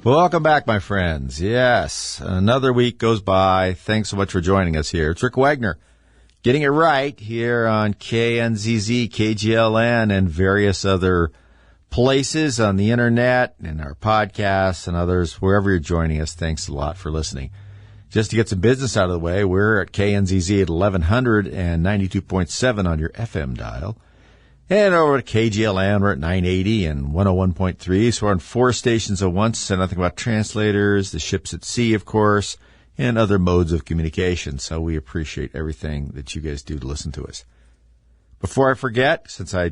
Welcome back, my friends. Yes, another week goes by. Thanks so much for joining us here. It's Rick Wagner, getting it right here on KNZZ, KGLN, and various other places on the internet and our podcasts and others. Wherever you're joining us, thanks a lot for listening. Just to get some business out of the way, we're at KNZZ at 1100 and 92.7 on your FM dial. And over at KGLN, we're at 980 and 101.3. So we're on 4 stations at once. So nothing about translators, the ships at sea, of course, and other modes of communication. So we appreciate everything that you guys do to listen to us. Before I forget, since I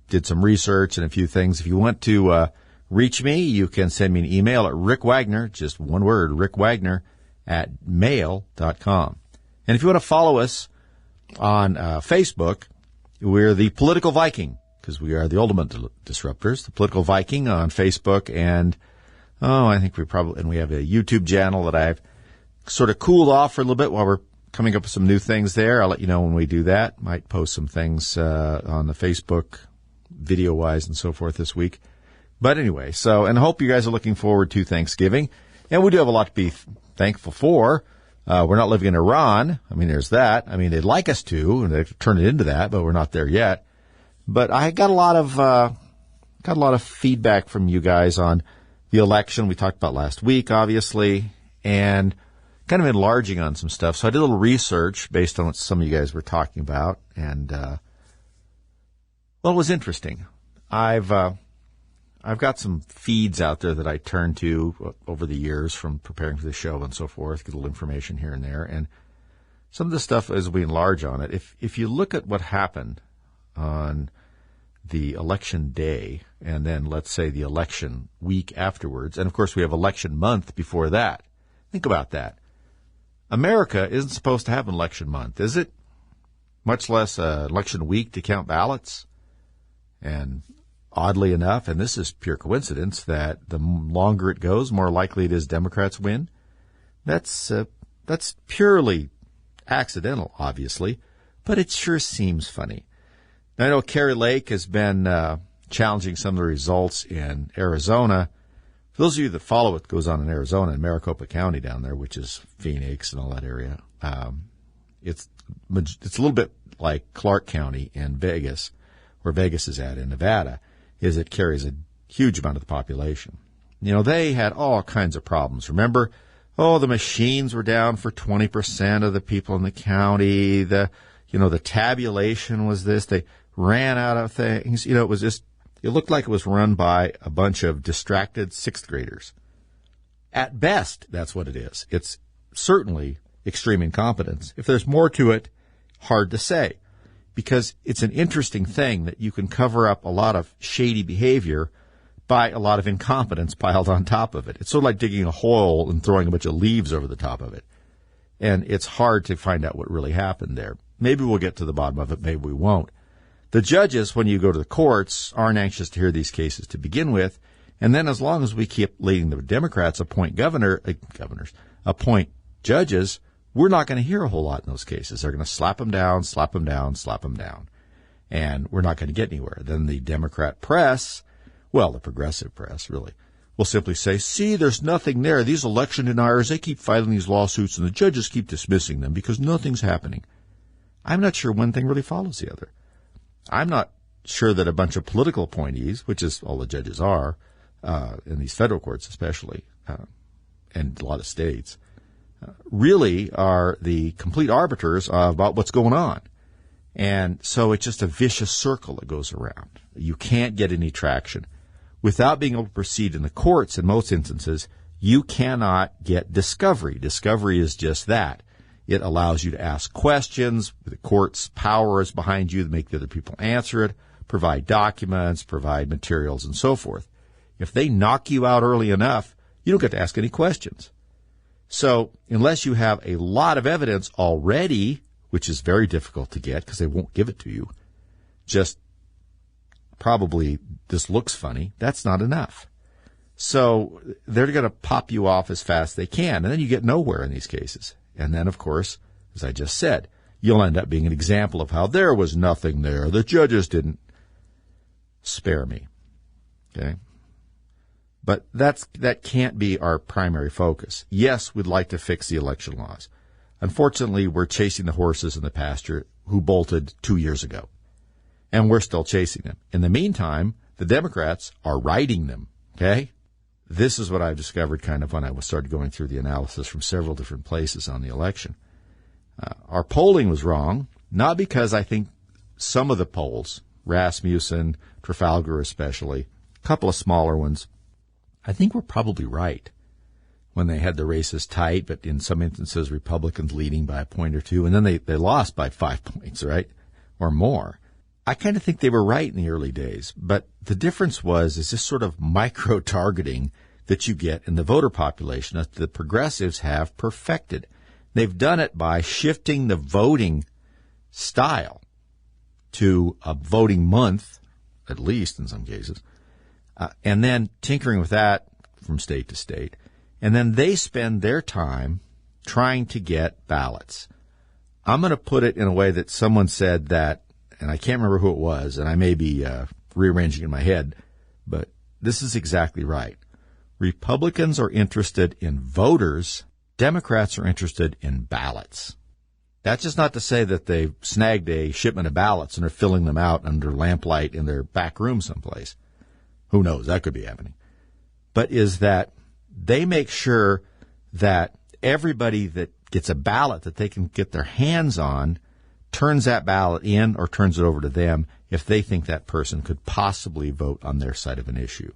did some research and a few things, if you want to reach me, you can send me an email at Rick Wagner, just one word, Rick Wagner, at mail.com. And if you want to follow us on Facebook, we're the Political Viking, because we are the ultimate disruptors, the Political Viking on Facebook. And, I think we have a YouTube channel that I've sort of cooled off for a little bit while we're coming up with some new things there. I'll let you know when we do that. Might post some things on the Facebook video-wise and so forth this week. But anyway, and I hope you guys are looking forward to Thanksgiving. And we do have a lot to be thankful for. We're not living in Iran. I mean, there's that. I mean, they'd like us to, and they've turned it into that, but we're not there yet. But I got a lot of feedback from you guys on the election we talked about last week, obviously, and kind of enlarging on some stuff. So I did a little research based on what some of you guys were talking about, and it was interesting. I've got some feeds out there that I turn to over the years from preparing for the show and so forth, get a little information here and there. And some of the stuff, as we enlarge on it, if you look at what happened on the election day and then, let's say, the election week afterwards, and of course we have election month before that. Think about that. America isn't supposed to have an election month, is it? Much less election week to count ballots. And oddly enough, and this is pure coincidence, that the longer it goes, more likely it is Democrats win. That's purely accidental, obviously, but it sure seems funny. Now, I know Kari Lake has been challenging some of the results in Arizona. For those of you that follow what goes on in Arizona, in Maricopa County down there, which is Phoenix and all that area, it's a little bit like Clark County in Vegas, where Vegas is at in Nevada, is it carries a huge amount of the population. You know, they had all kinds of problems. Remember, the machines were down for 20% of the people in the county. The tabulation was this. They ran out of things. It was just, it looked like it was run by a bunch of distracted 6th graders. At best, that's what it is. It's certainly extreme incompetence. If there's more to it, hard to say. Because it's an interesting thing that you can cover up a lot of shady behavior by a lot of incompetence piled on top of it. It's sort of like digging a hole and throwing a bunch of leaves over the top of it. And it's hard to find out what really happened there. Maybe we'll get to the bottom of it, maybe we won't. The judges, when you go to the courts, aren't anxious to hear these cases to begin with. And then as long as we keep letting the Democrats appoint appoint judges, we're not going to hear a whole lot in those cases. They're going to slap them down, slap them down, slap them down. And we're not going to get anywhere. Then the Democrat press, the progressive press, really, will simply say, see, there's nothing there. These election deniers, they keep filing these lawsuits, and the judges keep dismissing them because nothing's happening. I'm not sure one thing really follows the other. I'm not sure that a bunch of political appointees, which is all the judges are, in these federal courts especially, and a lot of states, really are the complete arbiters about what's going on. And so it's just a vicious circle that goes around. You can't get any traction. Without being able to proceed in the courts, in most instances, you cannot get discovery. Discovery is just that. It allows you to ask questions. The court's power is behind you to make the other people answer it, provide documents, provide materials, and so forth. If they knock you out early enough, you don't get to ask any questions. So unless you have a lot of evidence already, which is very difficult to get because they won't give it to you, just probably this looks funny, that's not enough. So they're going to pop you off as fast as they can, and then you get nowhere in these cases. And then, of course, as I just said, you'll end up being an example of how there was nothing there. The judges didn't spare me. Okay? But that can't be our primary focus. Yes, we'd like to fix the election laws. Unfortunately, we're chasing the horses in the pasture who bolted 2 years ago. And we're still chasing them. In the meantime, the Democrats are riding them, okay? This is what I've discovered kind of when I started going through the analysis from several different places on the election. Our polling was wrong, not because I think some of the polls, Rasmussen, Trafalgar especially, a couple of smaller ones, I think were probably right when they had the races tight, but in some instances Republicans leading by a point or two, and then they lost by 5 points, right, or more. I kind of think they were right in the early days, but the difference is this sort of micro-targeting that you get in the voter population that the progressives have perfected. They've done it by shifting the voting style to a voting month, at least in some cases, and then tinkering with that from state to state. And then they spend their time trying to get ballots. I'm going to put it in a way that someone said that, and I can't remember who it was, and I may be rearranging in my head, but this is exactly right. Republicans are interested in voters. Democrats are interested in ballots. That's just not to say that they've snagged a shipment of ballots and are filling them out under lamplight in their back room someplace. Who knows? That could be happening. But is that they make sure that everybody that gets a ballot that they can get their hands on turns that ballot in or turns it over to them if they think that person could possibly vote on their side of an issue.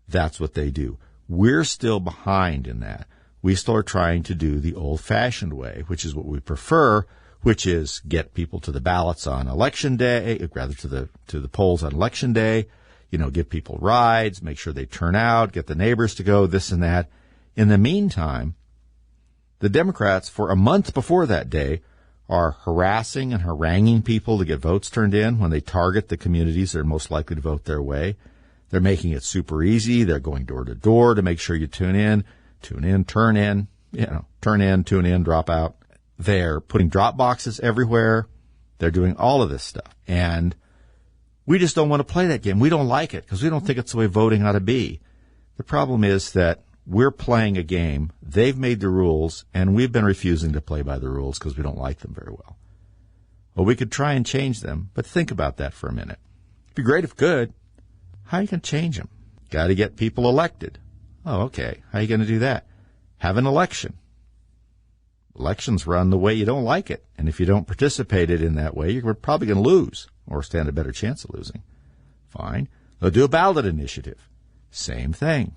That's what they do. We're still behind in that. We still are trying to do the old-fashioned way, which is what we prefer, which is get people to the ballots on election day, rather to the polls on election day, give people rides, make sure they turn out, get the neighbors to go, this and that. In the meantime, the Democrats, for a month before that day, are harassing and haranguing people to get votes turned in when they target the communities that are most likely to vote their way. They're making it super easy. They're going door to door to make sure you tune in, turn in, tune in, drop out. They're putting drop boxes everywhere. They're doing all of this stuff. And we just don't want to play that game. We don't like it because we don't think it's the way voting ought to be. The problem is that we're playing a game. They've made the rules, and we've been refusing to play by the rules because we don't like them very well. Well, we could try and change them, but think about that for a minute. It'd be great if good. How are you going to change them? Got to get people elected. Oh, okay. How are you going to do that? Have an election. Elections run the way you don't like it. And if you don't participate in that way, you're probably going to lose or stand a better chance of losing. Fine. They'll do a ballot initiative. Same thing.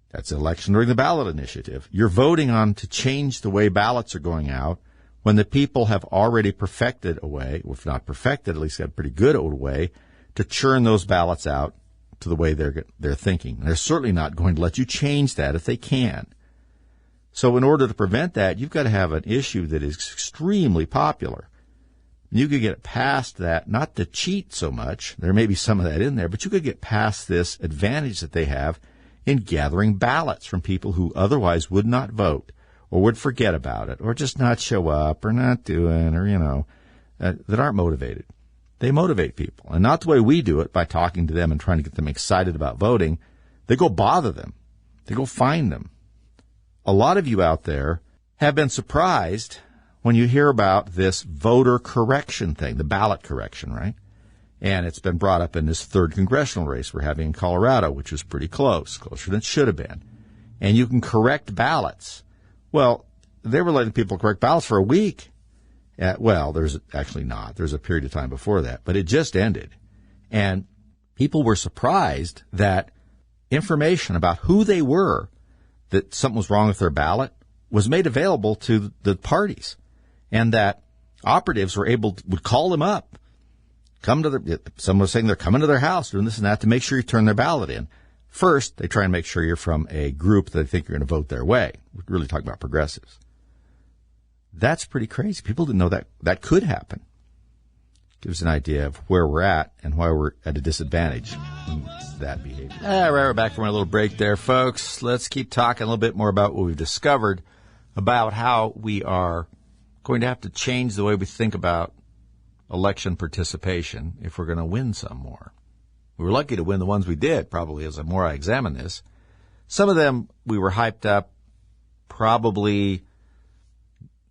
That's election during the ballot initiative. You're voting on to change the way ballots are going out when the people have already perfected a way, if not perfected, at least got a pretty good old way, to churn those ballots out to the way they're thinking. And they're certainly not going to let you change that if they can. So in order to prevent that, you've got to have an issue that is extremely popular. You could get past that, not to cheat so much. There may be some of that in there, but you could get past this advantage that they have in gathering ballots from people who otherwise would not vote or would forget about it or just not show up or not do it or, that aren't motivated. They motivate people. And not the way we do it by talking to them and trying to get them excited about voting. They go bother them. They go find them. A lot of you out there have been surprised when you hear about this voter correction thing, the ballot correction, right? And it's been brought up in this third congressional race we're having in Colorado, which was pretty close, closer than it should have been. And you can correct ballots. Well, they were letting people correct ballots for a week. There's actually not. There's a period of time before that, but it just ended. And people were surprised that information about who they were, that something was wrong with their ballot, was made available to the parties. And that operatives would call them up. Someone was saying they're coming to their house, doing this and that to make sure you turn their ballot in. First, they try and make sure you're from a group that they think you're going to vote their way. We're really talking about progressives. That's pretty crazy. People didn't know that could happen. Gives an idea of where we're at and why we're at a disadvantage in that behavior. All right, we're back from a little break there, folks. Let's keep talking a little bit more about what we've discovered about how we are going to have to change the way we think about election participation if we're going to win some more. We were lucky to win the ones we did, probably, as the more I examine this. Some of them we were hyped up, probably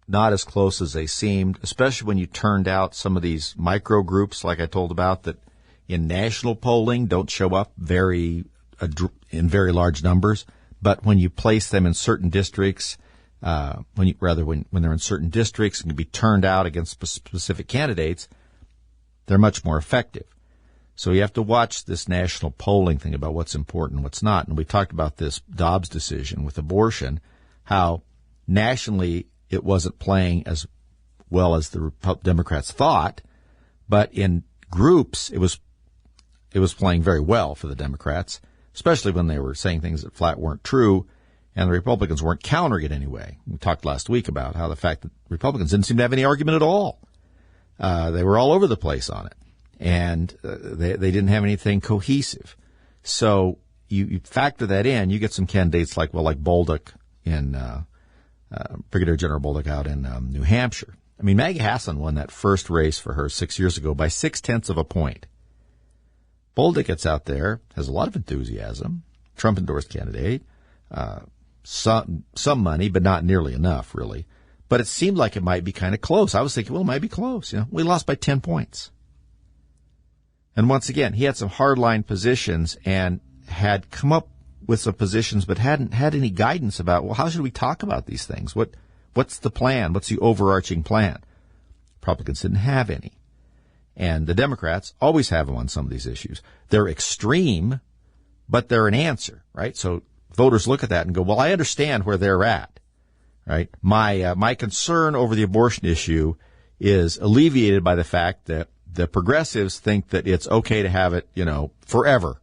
not as close as they seemed, especially when you turned out some of these micro groups, like I told about, that in national polling don't show up in very large numbers. But when you place them in certain districts, when they're in certain districts and can be turned out against specific candidates, they're much more effective. So you have to watch this national polling thing about what's important and what's not. And we talked about this Dobbs decision with abortion, how nationally it wasn't playing as well as the Democrats thought, but in groups it was playing very well for the Democrats, especially when they were saying things that flat weren't true, and the Republicans weren't countering it anyway. We talked last week about how the fact that Republicans didn't seem to have any argument at all. They were all over the place on it, and they didn't have anything cohesive. So you factor that in, you get some candidates like Bolduc in Brigadier General Bolduc out in New Hampshire. I mean, Maggie Hassan won that first race for her 6 years ago by 0.6 of a point. Bolduc gets out there, has a lot of enthusiasm, Trump-endorsed candidate, some money, but not nearly enough, really. But it seemed like it might be kind of close. I was thinking, well, it might be close. We lost by 10 points. And once again, he had some hardline positions and had come up with some positions, but hadn't had any guidance about, well, how should we talk about these things? What's the plan? What's the overarching plan? Republicans didn't have any. And the Democrats always have them on some of these issues. They're extreme, but they're an answer, right? So voters look at that and go, well, I understand where they're at, right? My concern over the abortion issue is alleviated by the fact that the progressives think that it's okay to have it, forever,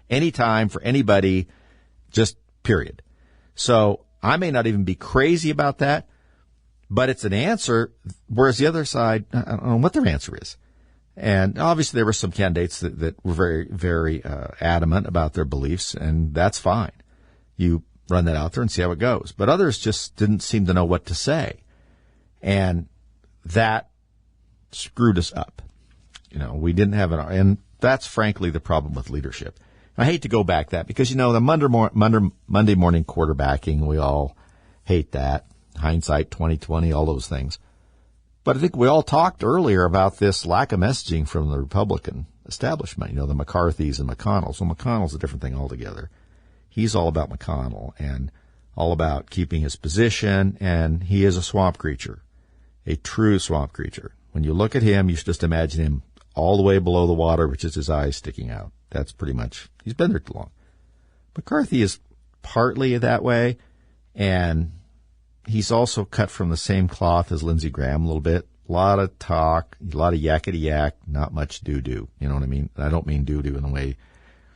anytime for anybody, just period. So I may not even be crazy about that, but it's an answer, whereas the other side, I don't know what their answer is. And obviously there were some candidates that were very, very adamant about their beliefs, and that's fine. You run that out there and see how it goes. But others just didn't seem to know what to say. And that screwed us up. We didn't have and that's frankly the problem with leadership. I hate to go back that because, the Monday morning quarterbacking, we all hate that. Hindsight 2020, all those things. But I think we all talked earlier about this lack of messaging from the Republican establishment, the McCarthys and McConnells. Well, McConnell's a different thing altogether. He's all about McConnell and all about keeping his position, and he is a swamp creature, a true swamp creature. When you look at him, you should just imagine him all the way below the water, which is his eyes sticking out. That's pretty much, he's been there too long. McCarthy is partly that way, and he's also cut from the same cloth as Lindsey Graham a little bit. A lot of talk, a lot of yakety yak, not much doo-doo. You know what I mean? I don't mean doo-doo in the way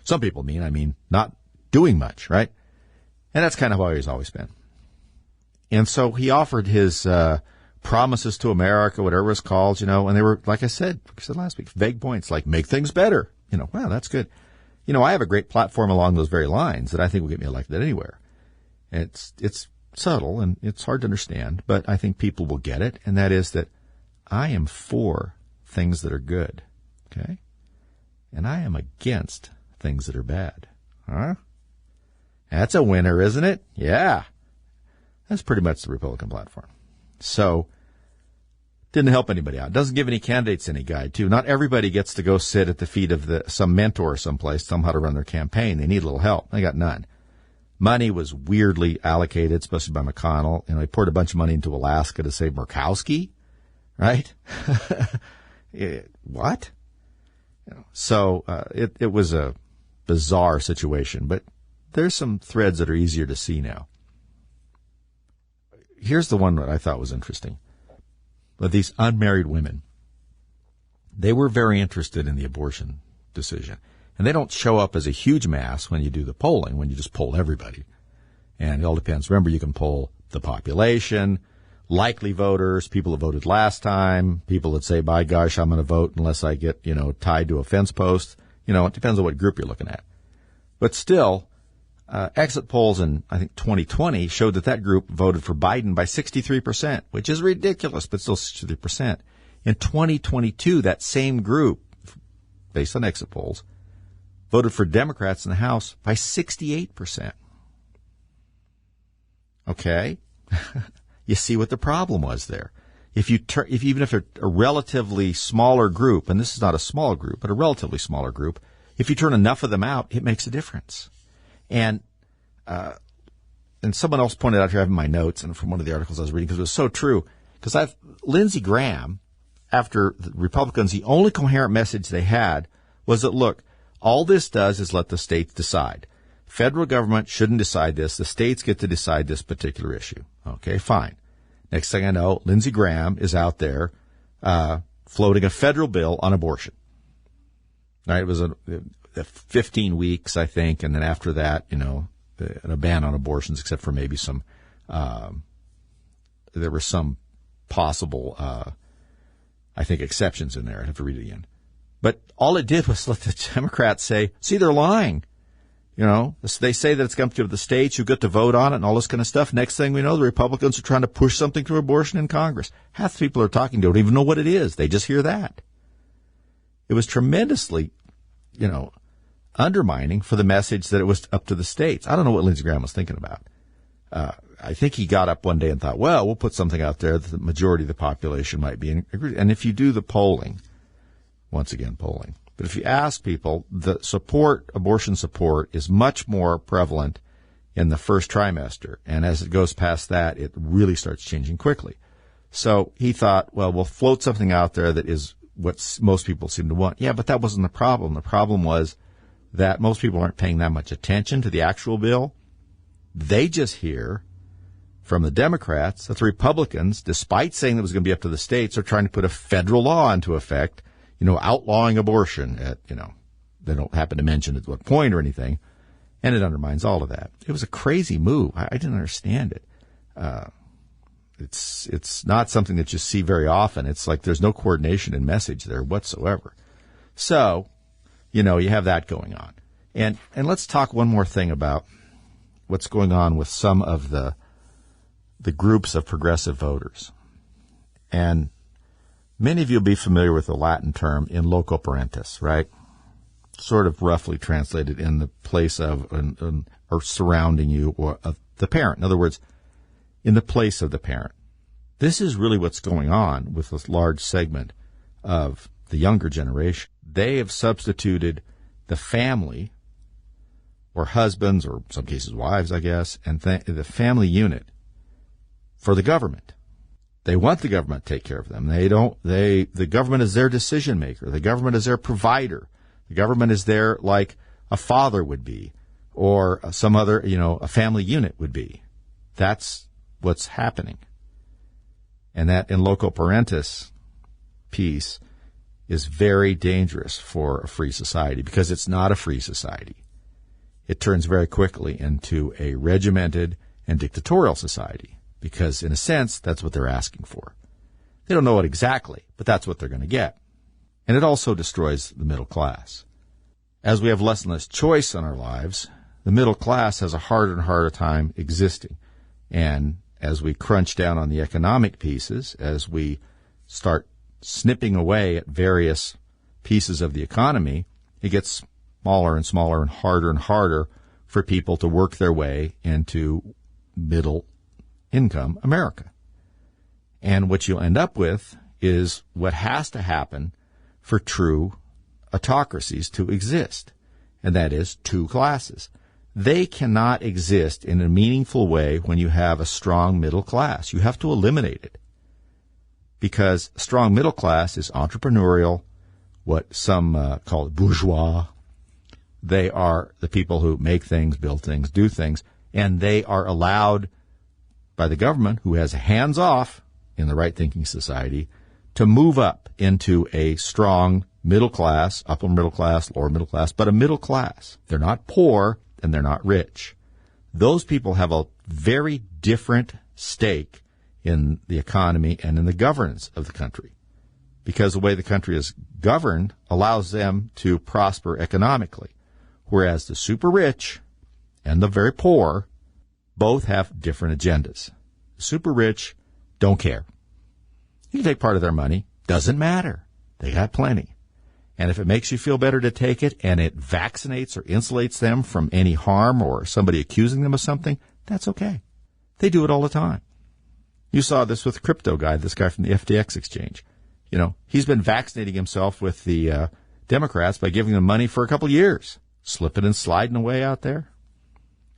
some people mean. I mean not doing much, right? And that's kind of how he's always been. And so he offered his promises to America, whatever it's called, and they were, like I said last week, vague points like make things better. Wow, that's good. I have a great platform along those very lines that I think will get me elected anywhere. It's subtle and it's hard to understand, but I think people will get it, and that is that I am for things that are good, okay? And I am against things that are bad. Huh? That's a winner, isn't it? Yeah. That's pretty much the Republican platform. So, didn't help anybody out. Doesn't give any candidates any guide, too. Not everybody gets to go sit at the feet of some mentor someplace, tell them how to run their campaign. They need a little help. They got none. Money was weirdly allocated, especially by McConnell. He poured a bunch of money into Alaska to save Murkowski, right? What? So it was a bizarre situation, but there's some threads that are easier to see now. Here's the one that I thought was interesting. But these unmarried women, they were very interested in the abortion decision. And they don't show up as a huge mass when you do the polling, when you just poll everybody. And it all depends. Remember, you can poll the population, likely voters, people that voted last time, people that say, by gosh, I'm going to vote unless I get, tied to a fence post. It depends on what group you're looking at. But still, exit polls in, I think, 2020 showed that group voted for Biden by 63%, which is ridiculous, but still 63%. In 2022, that same group, based on exit polls, voted for Democrats in the House by 68%. Okay? You see what the problem was there. Even if a relatively smaller group, and this is not a small group, but a relatively smaller group, if you turn enough of them out, it makes a difference. And someone else pointed out here, I have in my notes, and from one of the articles I was reading, because it was so true, because Lindsey Graham, after the Republicans, the only coherent message they had was that, look, all this does is let the states decide. Federal government shouldn't decide this. The states get to decide this particular issue. Okay, fine. Next thing I know, Lindsey Graham is out there floating a federal bill on abortion. Right? It was 15 weeks, I think, and then after that, a ban on abortions, except for maybe some, there were some possible, I think, exceptions in there. I'd have to read it again. But all it did was let the Democrats say, see, they're lying. They say that it's going to the states, you get to vote on it and all this kind of stuff. Next thing we know, the Republicans are trying to push something through abortion in Congress. Half the people are talking to don't even know what it is. They just hear that. It was tremendously, undermining for the message that it was up to the states. I don't know what Lindsey Graham was thinking about. I think he got up one day and thought, well, we'll put something out there that the majority of the population might be in agreement. And if you do the polling, once again, polling. But if you ask people, abortion support is much more prevalent in the first trimester. And as it goes past that, it really starts changing quickly. So he thought, well, we'll float something out there that is what most people seem to want. Yeah, but that wasn't the problem. The problem was that most people aren't paying that much attention to the actual bill. They just hear from the Democrats that the Republicans, despite saying that it was going to be up to the states, are trying to put a federal law into effect, outlawing abortion at, they don't happen to mention at what point or anything, and it undermines all of that. It was a crazy move. I didn't understand it. It's not something that you see very often. It's like there's no coordination in message there whatsoever. So, you have that going on. And let's talk one more thing about what's going on with some of the groups of progressive voters. And many of you will be familiar with the Latin term in loco parentis, right? Sort of roughly translated in the place of or surrounding you or of the parent. In other words, in the place of the parent. This is really what's going on with this large segment of the younger generation. They have substituted the family, or husbands, or in some cases wives, I guess, and the family unit for the government. They want the government to take care of them. The government is their decision maker. The government is their provider. The government is there like a father would be, or some other, a family unit would be. That's what's happening. And that in loco parentis piece is very dangerous for a free society, because it's not a free society. It turns very quickly into a regimented and dictatorial society, because in a sense, that's what they're asking for. They don't know it exactly, but that's what they're going to get. And it also destroys the middle class. As we have less and less choice in our lives, the middle class has a harder and harder time existing. And as we crunch down on the economic pieces, as we start snipping away at various pieces of the economy, it gets smaller and smaller and harder for people to work their way into middle income America. And what you'll end up with is what has to happen for true autocracies to exist, and that is two classes. They cannot exist in a meaningful way when you have a strong middle class. You have to eliminate it, because a strong middle class is entrepreneurial, what some call bourgeois. They are the people who make things, build things, do things, and they are allowed by the government, who has hands off in the right-thinking society, to move up into a strong middle class, upper middle class, lower middle class, but a middle class. They're not poor and they're not rich. Those people have a very different stake in the economy and in the governance of the country, because the way the country is governed allows them to prosper economically, whereas the super rich and the very poor both have different agendas. The super rich don't care. You can take part of their money. Doesn't matter. They got plenty. And if it makes you feel better to take it and it vaccinates or insulates them from any harm or somebody accusing them of something, that's okay. They do it all the time. You saw this with Crypto Guy, this guy from the FTX exchange. You know, he's been vaccinating himself with the Democrats by giving them money for a couple of years, slipping and sliding away out there.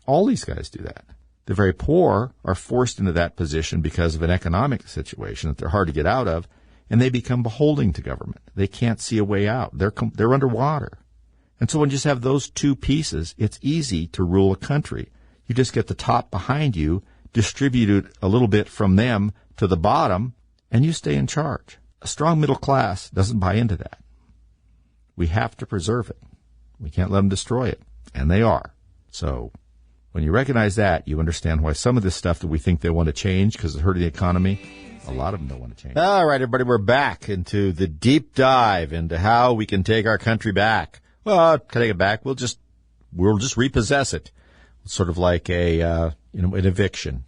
All these guys do that. The very poor are forced into that position because of an economic situation that they're hard to get out of, and they become beholden to government. They can't see a way out. They're underwater. And so when you just have those two pieces, it's easy to rule a country. You just get the top behind you, distribute it a little bit from them to the bottom, and you stay in charge. A strong middle class doesn't buy into that. We have to preserve it. We can't let them destroy it. And they are. So when you recognize that, you understand why some of this stuff that we think they want to change because it's hurting the economy, a lot of them don't want to change. All right, everybody, we're back into the deep dive into how we can take our country back. Well, take it back. We'll just repossess it. It's sort of like an eviction.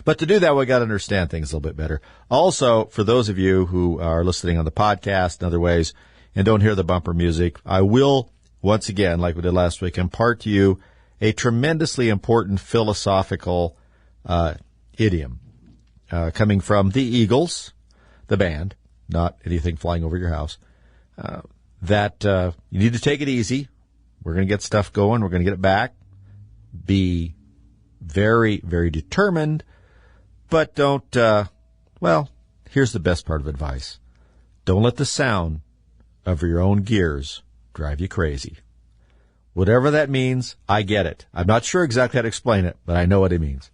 But to do that, we got to understand things a little bit better. Also, for those of you who are listening on the podcast and other ways and don't hear the bumper music, I will, once again, like we did last week, impart to you a tremendously important philosophical idiom coming from the Eagles, the band, not anything flying over your house, that you need to take it easy. We're going to get stuff going. We're going to get it back. Be very, very determined. But don't, here's the best part of advice. Don't let the sound of your own gears drive you crazy. Whatever that means, I get it. I'm not sure exactly how to explain it, but I know what it means.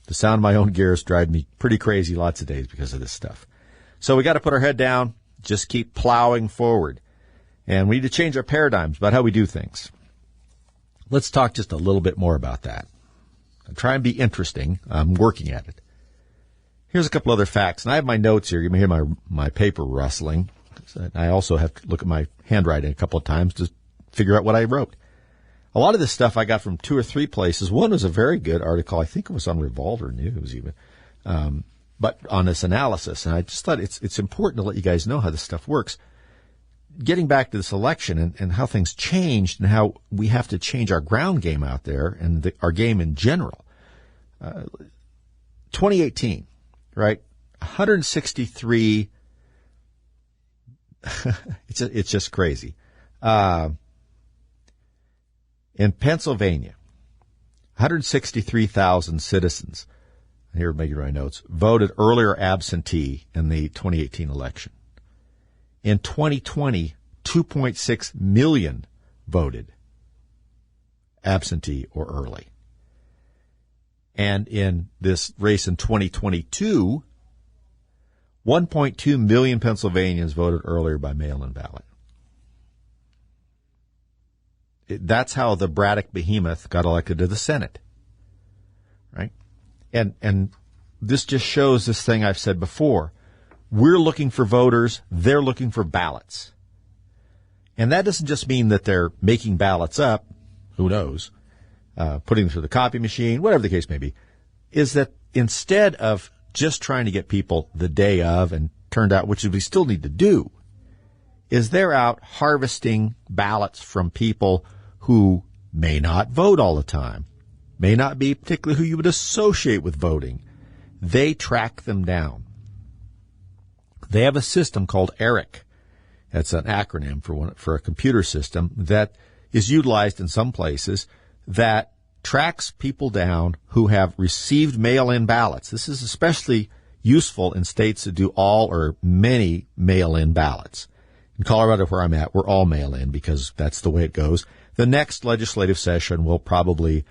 The sound of my own gears drive me pretty crazy lots of days because of this stuff. So we got to put our head down, just keep plowing forward. And we need to change our paradigms about how we do things. Let's talk just a little bit more about that. I'll try and be interesting. I'm working at it. Here's a couple other facts. And I have my notes here. You may hear my paper rustling. I also have to look at my handwriting a couple of times to figure out what I wrote. A lot of this stuff I got from 2 or 3 places. One was a very good article. I think it was on Revolver News even, but on this analysis. And I just thought it's important to let you guys know how this stuff works. Getting back to this election and how things changed and how we have to change our ground game out there and our game in general. 2018, right? 163. It's just crazy. In Pennsylvania, 163,000 citizens, here making my notes, voted earlier absentee in the 2018 election. In 2020, 2.6 million voted absentee or early. And in this race in 2022, 1.2 million Pennsylvanians voted earlier by mail-in ballot. That's how the Braddock behemoth got elected to the Senate, right? And this just shows this thing I've said before. We're looking for voters. They're looking for ballots. And that doesn't just mean that they're making ballots up, who knows, putting them through the copy machine, whatever the case may be, is that instead of just trying to get people the day of and turned out, which we still need to do, is they're out harvesting ballots from people who may not vote all the time, may not be particularly who you would associate with voting. They track them down. They have a system called ERIC. That's an acronym for a computer system that is utilized in some places that tracks people down who have received mail-in ballots. This is especially useful in states that do all or many mail-in ballots. In Colorado, where I'm at, we're all mail-in because that's the way it goes. The next legislative session will probably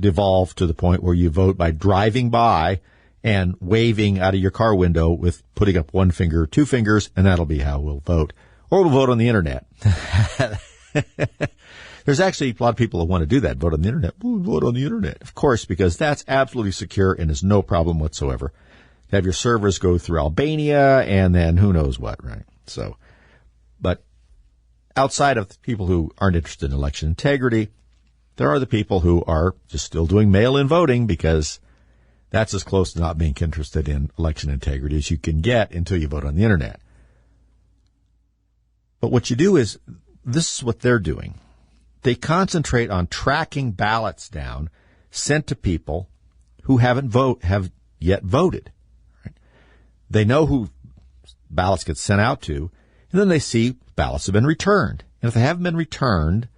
devolve to the point where you vote by driving by and waving out of your car window with putting up 1 finger, 2 fingers, and that'll be how we'll vote. Or we'll vote on the Internet. There's actually a lot of people that want to do that, vote on the Internet. We'll vote on the Internet, of course, because that's absolutely secure and is no problem whatsoever. Have your servers go through Albania and then who knows what, right? So, but outside of the people who aren't interested in election integrity, there are the people who are just still doing mail-in voting because That's as close to not being interested in election integrity as you can get until you vote on the internet. But what you do is, this is what they're doing. They concentrate on tracking ballots down sent to people who have yet voted. Right? They know who ballots get sent out to, and then they see ballots have been returned. And if they haven't been returned,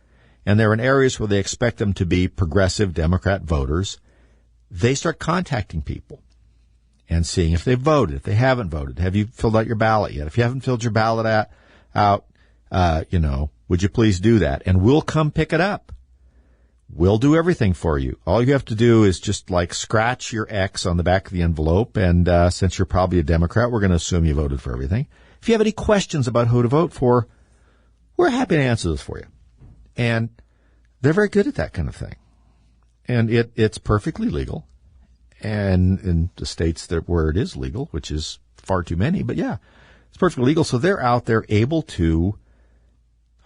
and they're in areas where they expect them to be progressive Democrat voters, they start contacting people and seeing if they've voted, if they haven't voted. Have you filled out your ballot yet? If you haven't filled your ballot out, would you please do that? And we'll come pick it up. We'll do everything for you. All you have to do is just scratch your X on the back of the envelope. And since you're probably a Democrat, we're going to assume you voted for everything. If you have any questions about who to vote for, we're happy to answer those for you. And they're very good at that kind of thing. And it's perfectly legal. And in the states where it is legal, which is far too many, but yeah, it's perfectly legal. So they're out there able to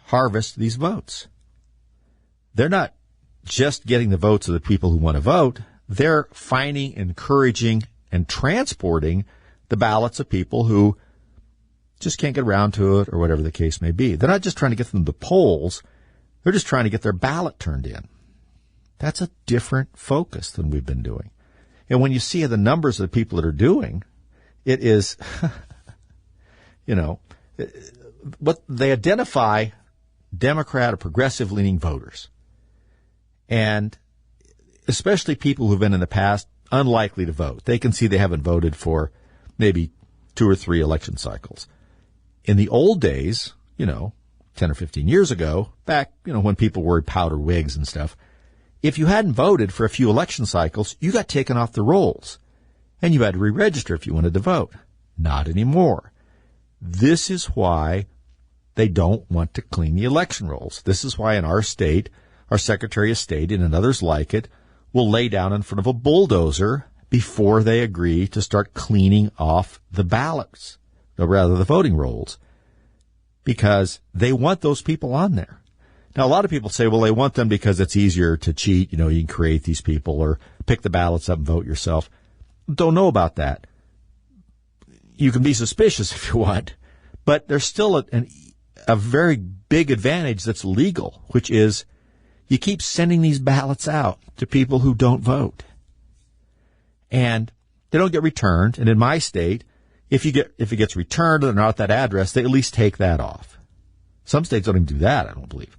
harvest these votes. They're not just getting the votes of the people who want to vote. They're finding, encouraging, and transporting the ballots of people who just can't get around to it or whatever the case may be. They're not just trying to get them to the polls. They're just trying to get their ballot turned in. That's a different focus than we've been doing. And when you see the numbers of the people that are doing, it is, what they identify Democrat or progressive leaning voters. And especially people who've been in the past unlikely to vote. They can see they haven't voted for maybe 2 or 3 election cycles. In the old days, 10 or 15 years ago, back, when people wore powder wigs and stuff, if you hadn't voted for a few election cycles, you got taken off the rolls. And you had to re-register if you wanted to vote. Not anymore. This is why they don't want to clean the election rolls. This is why in our state, our Secretary of State and others like it will lay down in front of a bulldozer before they agree to start cleaning off the ballots, or rather the voting rolls, because they want those people on there. Now, a lot of people say, well, they want them because it's easier to cheat. You can create these people or pick the ballots up and vote yourself. Don't know about that. You can be suspicious if you want, but there's still a very big advantage that's legal, which is you keep sending these ballots out to people who don't vote. And they don't get returned. And in my state, if it gets returned and they're not at that address, they at least take that off. Some states don't even do that, I don't believe.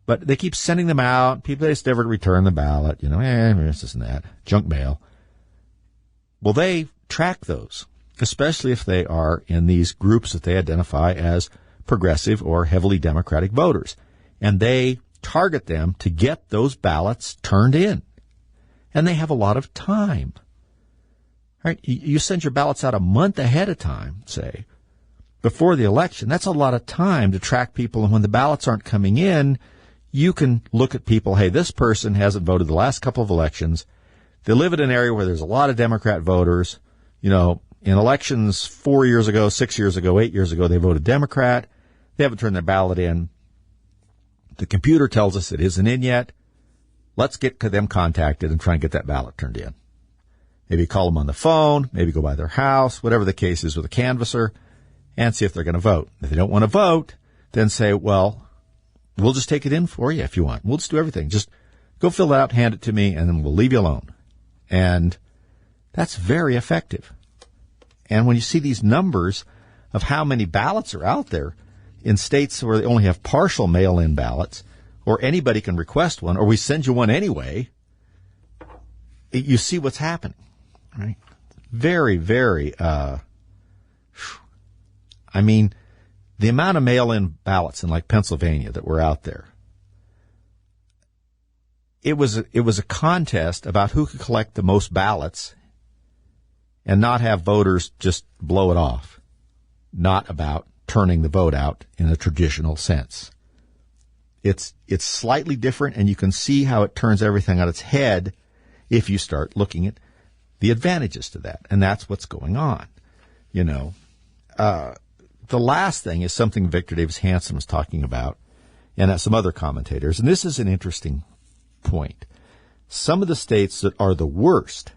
But they keep sending them out. People just never return the ballot. This and that. Junk mail. Well, they track those, especially if they are in these groups that they identify as progressive or heavily Democratic voters. And they target them to get those ballots turned in. And they have a lot of time. Right? You send your ballots out a month ahead of time, say, before the election. That's a lot of time to track people. And when the ballots aren't coming in, you can look at people, hey, this person hasn't voted the last couple of elections. They live in an area where there's a lot of Democrat voters. In elections 4 years ago, 6 years ago, 8 years ago, they voted Democrat. They haven't turned their ballot in. The computer tells us it isn't in yet. Let's get them contacted and try and get that ballot turned in. Maybe call them on the phone, maybe go by their house, whatever the case is with a canvasser, and see if they're going to vote. If they don't want to vote, then say, well, we'll just take it in for you if you want. We'll just do everything. Just go fill it out, hand it to me, and then we'll leave you alone. And that's very effective. And when you see these numbers of how many ballots are out there in states where they only have partial mail-in ballots, or anybody can request one, or we send you one anyway, you see what's happening, right? Very, very, the amount of mail-in ballots in Pennsylvania that were out there, it was a contest about who could collect the most ballots and not have voters just blow it off, not about turning the vote out in a traditional sense. It's slightly different, and you can see how it turns everything on its head if you start looking at the advantages to that. And that's what's going on. The last thing is something Victor Davis Hanson was talking about, and some other commentators. And this is an interesting point. Some of the states that are the worst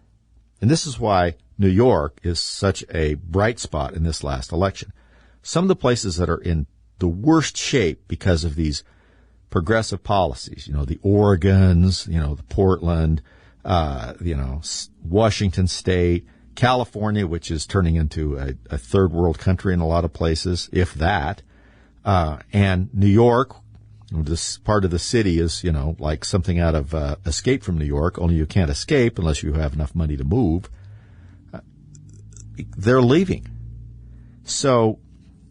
And this is why New York is such a bright spot in this last election. Some of the places that are in the worst shape because of these progressive policies, the Oregons, the Portland, Washington State, California, which is turning into a third world country in a lot of places, if that, and New York. This part of the city is, like something out of Escape from New York, only you can't escape unless you have enough money to move. They're leaving. So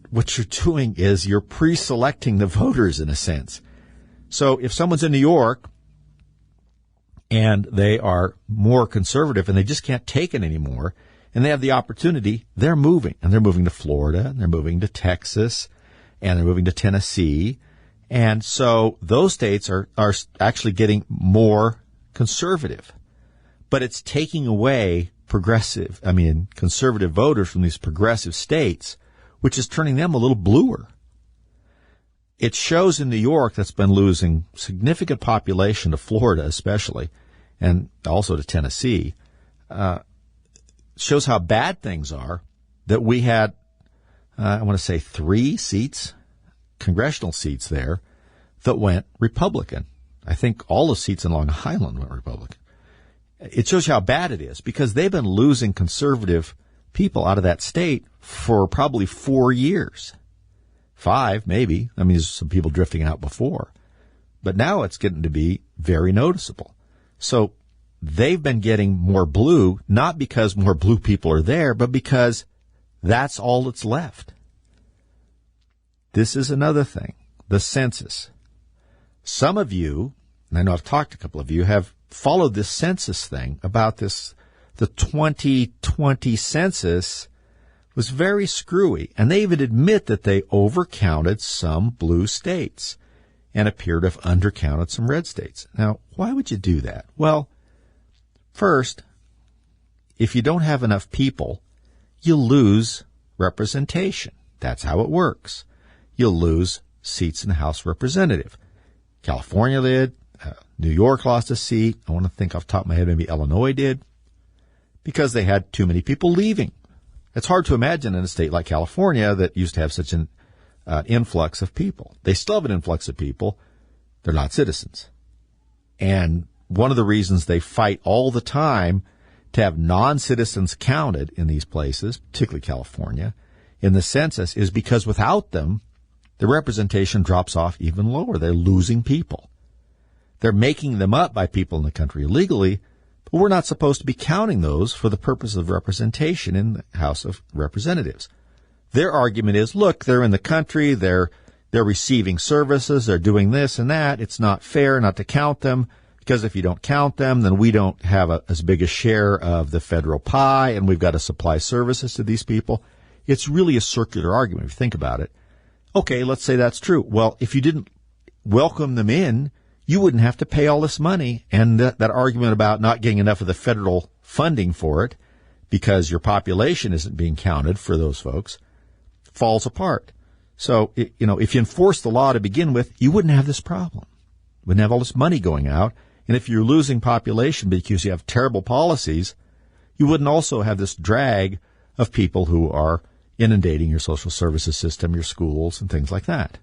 what you're doing is you're pre-selecting the voters in a sense. So if someone's in New York and they are more conservative and they just can't take it anymore and they have the opportunity, they're moving. And they're moving to Florida, and they're moving to Texas, and they're moving to Tennessee. And so those states are actually getting more conservative. But it's taking away conservative voters from these progressive states, which is turning them a little bluer. It shows in New York that's been losing significant population to Florida especially, and also to Tennessee. Shows how bad things are that we had, I want to say 3 seats, congressional seats there, that went Republican. I think all the seats in Long Island went Republican. It shows you how bad it is because they've been losing conservative people out of that state for probably 4 years. 5, maybe. I mean, there's some people drifting out before. But now it's getting to be very noticeable. So they've been getting more blue, not because more blue people are there, but because that's all that's left. This is another thing, the census. Some of you, and I know I've talked to a couple of you, have followed this census thing about this. The 2020 census was very screwy, and they even admit that they overcounted some blue states and appear to have undercounted some red states. Now, why would you do that? Well, first, if you don't have enough people, you lose representation. That's how it works. You'll lose seats in the House of Representatives. California did. New York lost a seat. I want to think off the top of my head, maybe Illinois did, because they had too many people leaving. It's hard to imagine in a state like California that used to have such an influx of people. They still have an influx of people. They're not citizens. And one of the reasons they fight all the time to have non-citizens counted in these places, particularly California, in the census is because without them, the representation drops off even lower. They're losing people. They're making them up by people in the country illegally, but we're not supposed to be counting those for the purpose of representation in the House of Representatives. Their argument is, look, they're in the country, they're receiving services, they're doing this and that. It's not fair not to count them, because if you don't count them, then we don't have as big a share of the federal pie, and we've got to supply services to these people. It's really a circular argument if you think about it. Okay, let's say that's true. Well, if you didn't welcome them in, you wouldn't have to pay all this money. And that argument about not getting enough of the federal funding for it because your population isn't being counted for those folks falls apart. So, if you enforce the law to begin with, you wouldn't have this problem. You wouldn't have all this money going out. And if you're losing population because you have terrible policies, you wouldn't also have this drag of people who are inundating your social services system, your schools, and things like that.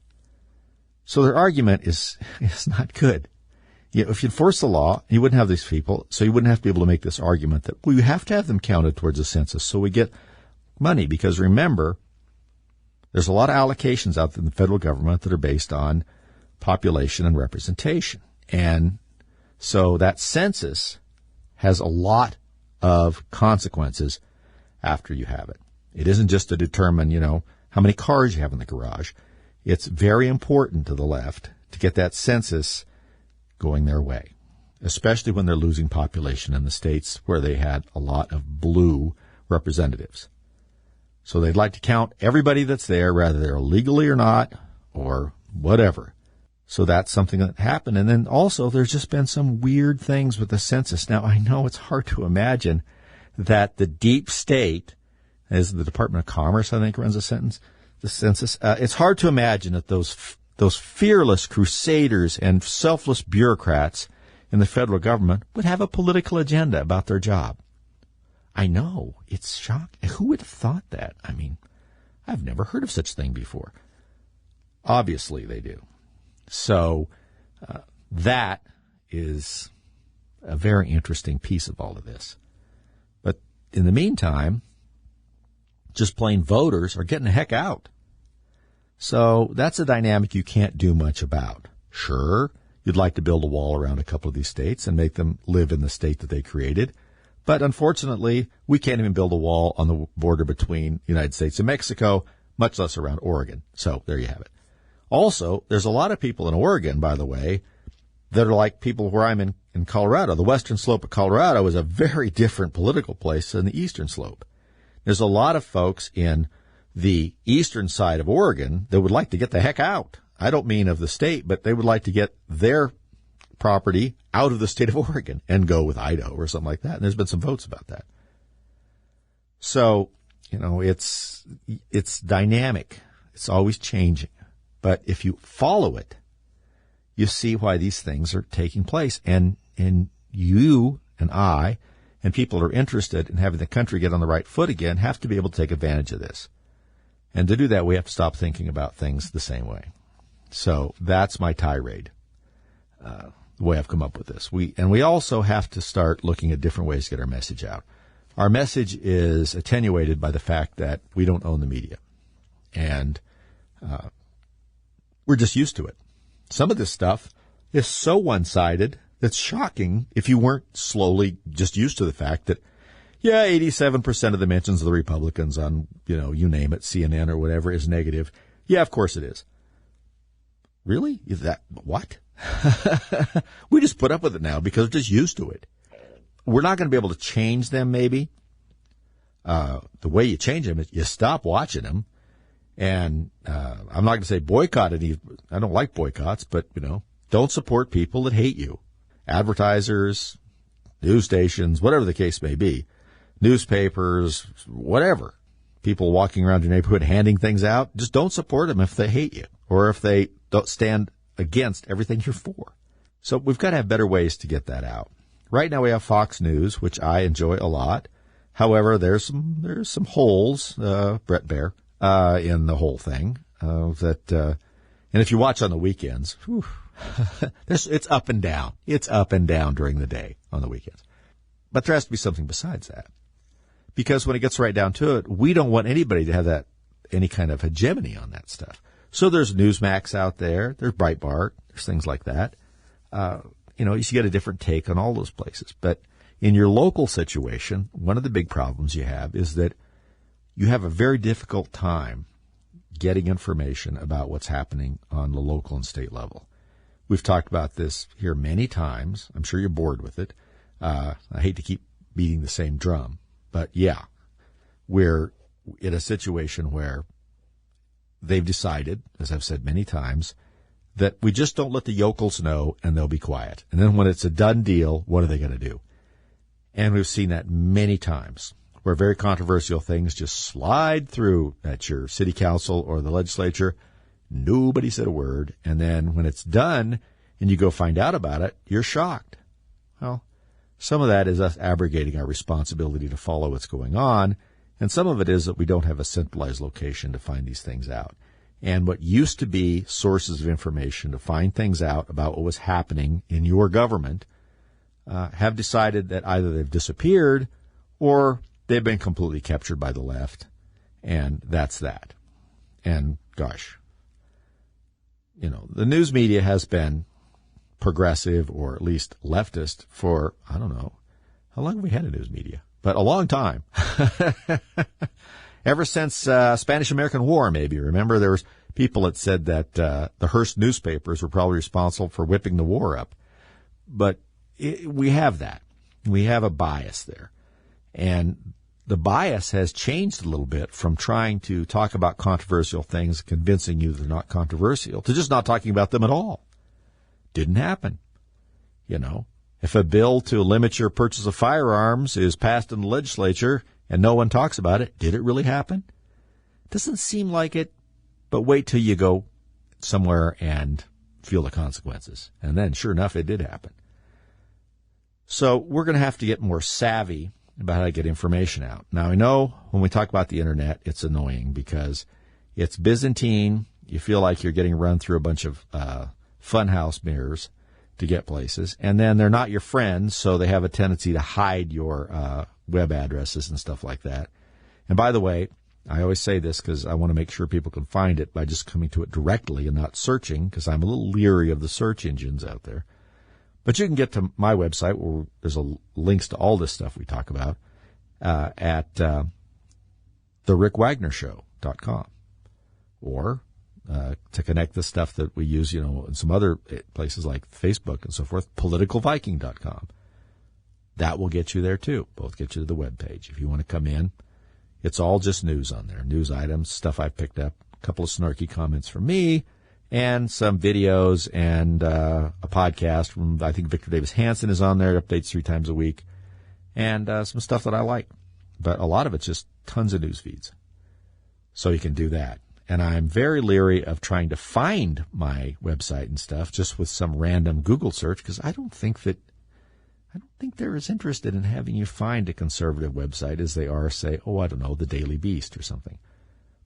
So their argument is not good. If you enforce the law, you wouldn't have these people, so you wouldn't have to be able to make this argument that we have to have them counted towards the census so we get money. Because remember, there's a lot of allocations out there in the federal government that are based on population and representation. And so that census has a lot of consequences after you have it. It isn't just to determine, how many cars you have in the garage. It's very important to the left to get that census going their way, especially when they're losing population in the states where they had a lot of blue representatives. So they'd like to count everybody that's there, whether they're illegally or not, or whatever. So that's something that happened. And then also there's just been some weird things with the census. Now, I know it's hard to imagine that the deep state, as the Department of Commerce, I think, runs the census. It's hard to imagine that those fearless crusaders and selfless bureaucrats in the federal government would have a political agenda about their job. I know, it's shocking. Who would have thought that? I mean, I've never heard of such a thing before. Obviously, they do. So that is a very interesting piece of all of this. But in the meantime, just plain voters are getting the heck out. So that's a dynamic you can't do much about. Sure, you'd like to build a wall around a couple of these states and make them live in the state that they created. But unfortunately, we can't even build a wall on the border between the United States and Mexico, much less around Oregon. So there you have it. Also, there's a lot of people in Oregon, by the way, that are like people where I'm in Colorado. The western slope of Colorado is a very different political place than the eastern slope. There's a lot of folks in the eastern side of Oregon that would like to get the heck out. I don't mean of the state, but they would like to get their property out of the state of Oregon and go with Idaho or something like that. And there's been some votes about that. So, it's dynamic. It's always changing. But if you follow it, you see why these things are taking place. And you and I and people who are interested in having the country get on the right foot again have to be able to take advantage of this. And to do that, we have to stop thinking about things the same way. So that's my tirade, the way I've come up with this. We also have to start looking at different ways to get our message out. Our message is attenuated by the fact that we don't own the media. And we're just used to it. Some of this stuff is so one-sided that's shocking if you weren't slowly just used to the fact that, 87% of the mentions of the Republicans on, you name it, CNN or whatever, is negative. Yeah, of course it is. Really? Is that what? We just put up with it now because we're just used to it. We're not going to be able to change them, maybe. The way you change them is you stop watching them. And I'm not going to say boycott any. I don't like boycotts, but, don't support people that hate you. Advertisers, news stations, whatever the case may be. Newspapers, whatever. People walking around your neighborhood handing things out. Just don't support them if they hate you or if they don't stand against everything you're for. So we've got to have better ways to get that out. Right now we have Fox News, which I enjoy a lot. However, there's some holes, Brett Baer, in the whole thing. And if you watch on the weekends, it's up and down. It's up and down during the day on the weekends. But there has to be something besides that. Because when it gets right down to it, we don't want anybody to have any kind of hegemony on that stuff. So there's Newsmax out there. There's Breitbart. There's things like that. You should get a different take on all those places. But in your local situation, one of the big problems you have is that you have a very difficult time getting information about what's happening on the local and state level. We've talked about this here many times. I'm sure you're bored with it. I hate to keep beating the same drum, but yeah, we're in a situation where they've decided, as I've said many times, that we just don't let the yokels know and they'll be quiet. And then when it's a done deal, what are they going to do? And we've seen that many times where very controversial things just slide through at your city council or the legislature. Nobody said a word. And then when it's done and you go find out about it, you're shocked. Well, some of that is us abrogating our responsibility to follow what's going on. And some of it is that we don't have a centralized location to find these things out. And what used to be sources of information to find things out about what was happening in your government have decided that either they've disappeared or they've been completely captured by the left. And that's that. And gosh, the news media has been progressive or at least leftist for, I don't know, how long have we had a news media? But a long time. Ever since Spanish-American War, maybe. Remember, there was people that said that the Hearst newspapers were probably responsible for whipping the war up. But we have that. We have a bias there. And the bias has changed a little bit from trying to talk about controversial things, convincing you they're not controversial, to just not talking about them at all. Didn't happen. If a bill to limit your purchase of firearms is passed in the legislature and no one talks about it, did it really happen? Doesn't seem like it, but wait till you go somewhere and feel the consequences. And then, sure enough, it did happen. So we're going to have to get more savvy about how to get information out. Now, I know when we talk about the internet, it's annoying because it's Byzantine. You feel like you're getting run through a bunch of funhouse mirrors to get places, and then they're not your friends, so they have a tendency to hide your web addresses and stuff like that. And by the way, I always say this because I want to make sure people can find it by just coming to it directly and not searching, because I'm a little leery of the search engines out there. But you can get to my website where there's links to all this stuff we talk about at therickwagnershow.com, or to connect the stuff that we use, in some other places like Facebook and so forth, politicalviking.com. That will get you there too. Both get you to the webpage. If you want to come in, it's all just news on there, news items, stuff I've picked up, a couple of snarky comments from me, and some videos and a podcast from, I think, Victor Davis Hanson is on there. It updates 3 times a week, and some stuff that I like. But a lot of it's just tons of news feeds. So you can do that. And I'm very leery of trying to find my website and stuff just with some random Google search, because I don't think they're as interested in having you find a conservative website as they are, say, the Daily Beast or something.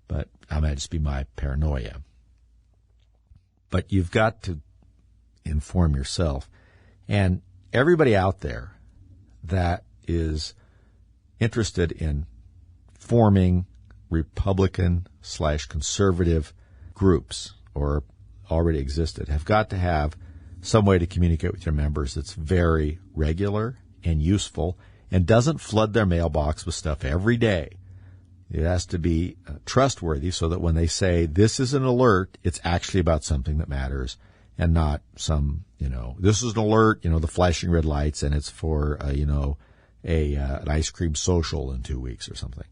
But that might just be my paranoia. But you've got to inform yourself. And everybody out there that is interested in forming Republican/conservative groups, or already existed, have got to have some way to communicate with your members that's very regular and useful and doesn't flood their mailbox with stuff every day. It has to be trustworthy so that when they say this is an alert, it's actually about something that matters, and not some, this is an alert, the flashing red lights, and it's for, an ice cream social in 2 weeks or something.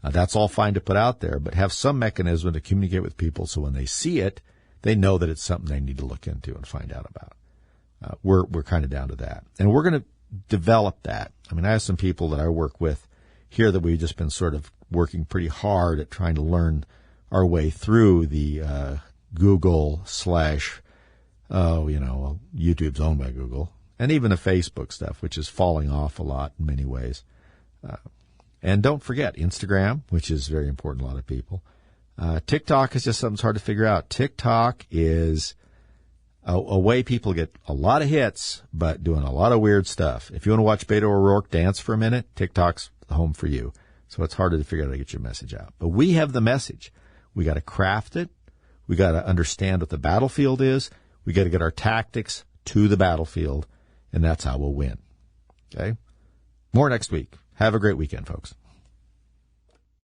That's all fine to put out there, but have some mechanism to communicate with people so when they see it, they know that it's something they need to look into and find out about. We're kind of down to that. And we're going to develop that. I mean, I have some people that I work with here that we've just been sort of working pretty hard at trying to learn our way through the Google / YouTube's owned by Google, and even the Facebook stuff, which is falling off a lot in many ways. And don't forget Instagram, which is very important to a lot of people. TikTok is just something that's hard to figure out. TikTok is a way people get a lot of hits, but doing a lot of weird stuff. If you want to watch Beto O'Rourke dance for a minute, TikTok's the home for you. So it's harder to figure out how to get your message out. But we have the message. We got to craft it. We got to understand what the battlefield is. We got to get our tactics to the battlefield, and that's how we'll win. Okay? More next week. Have a great weekend, folks.